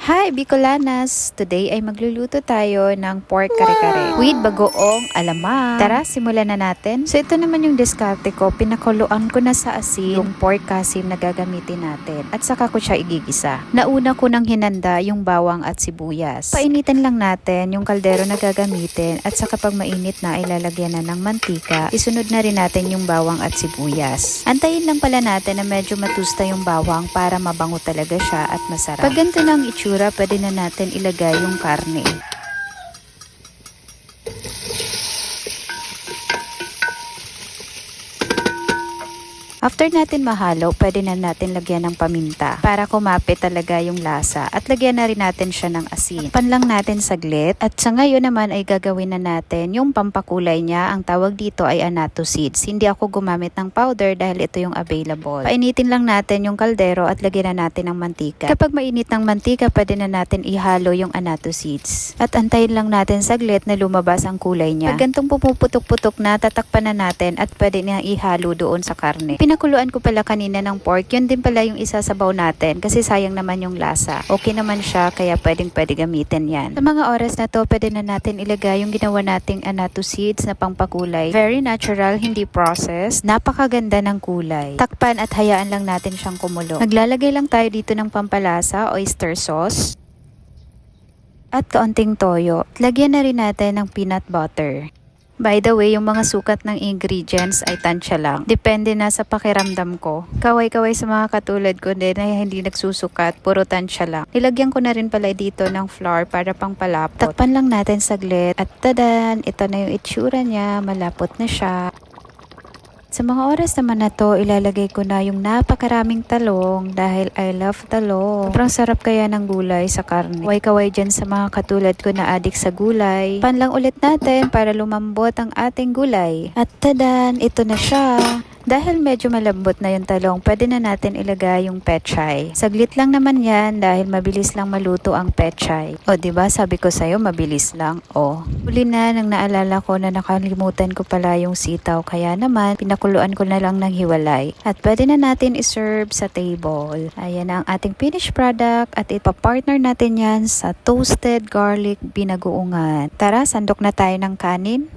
Hi Bicolanas! Today ay magluluto tayo ng pork kare-kare with bagoong alamang. Tara, simulan na natin. So ito naman yung diskarte ko. Pinakuluan ko na sa asin yung pork kasim na gagamitin natin at saka ko siya igigisa. Nauna ko nang hinanda yung bawang at sibuyas. Painitin lang natin yung kaldero na gagamitin at saka pag mainit na ilalagyan na ng mantika. Isunod na rin natin yung bawang at sibuyas. Antayin lang pala natin na medyo matusta yung bawang para mabango talaga siya at masarap. Pag ganito na ang itsura, pwede na natin ilagay yung karne. After natin mahalo, pwede na natin lagyan ng paminta para kumapit talaga yung lasa at lagyan na rin natin siya ng asin. Panlang natin saglit at sa ngayon naman ay gagawin na natin yung pampakulay niya. Ang tawag dito ay annatto seeds. Hindi ako gumamit ng powder dahil ito yung available. Painitin lang natin yung kaldero at lagyan na natin ng mantika. Kapag mainit ng mantika, pwede na natin ihalo yung annatto seeds. At antayin lang natin saglit na lumabas ang kulay niya. Pag gantong pumuputok-putok na, tatakpan na natin at pwede na ihalo doon sa karne. Pinakuluan ko pala kanina ng pork, yun din pala yung isasabaw natin kasi sayang naman yung lasa. Okay naman siya kaya pwede gamitin yan. Sa mga oras na to, pwede na natin ilagay yung ginawa nating annatto seeds na pangpakulay. Very natural, hindi processed. Napakaganda ng kulay. Takpan at hayaan lang natin siyang kumulo. Naglalagay lang tayo dito ng pampalasa, oyster sauce, at kaunting toyo. Lagyan na rin natin ng peanut butter. By the way, yung mga sukat ng ingredients ay tansya lang. Depende na sa pakiramdam ko. Kaway-kaway sa mga katulad ko din na hindi nagsusukat, puro tansya lang. Nilagyan ko na rin pala dito ng flour para pang palapot. Takpan lang natin saglit at tadan, ito na yung itsura niya, malapot na siya. Sa mga oras naman na to, ilalagay ko na yung napakaraming talong dahil I love talong. Sobrang sarap kaya ng gulay sa karne. Kaway-kaway dyan sa mga katulad ko na adik sa gulay. Pan lang ulit natin para lumambot ang ating gulay. At tadan, ito na siya. Dahil medyo malambot na yung talong, pwede na natin ilagay yung pechay. Saglit lang naman yan dahil mabilis lang maluto ang pechay. O diba sabi ko sa'yo mabilis lang. O. Huli na nang naalala ko na nakalimutan ko pala yung sitaw. Kaya naman pinakuluan ko na lang ng hiwalay. At pwede na natin iserve sa table. Ayan ang ating finished product at ipapartner natin yan sa toasted garlic binagoongan. Tara, sandok na tayo ng kanin.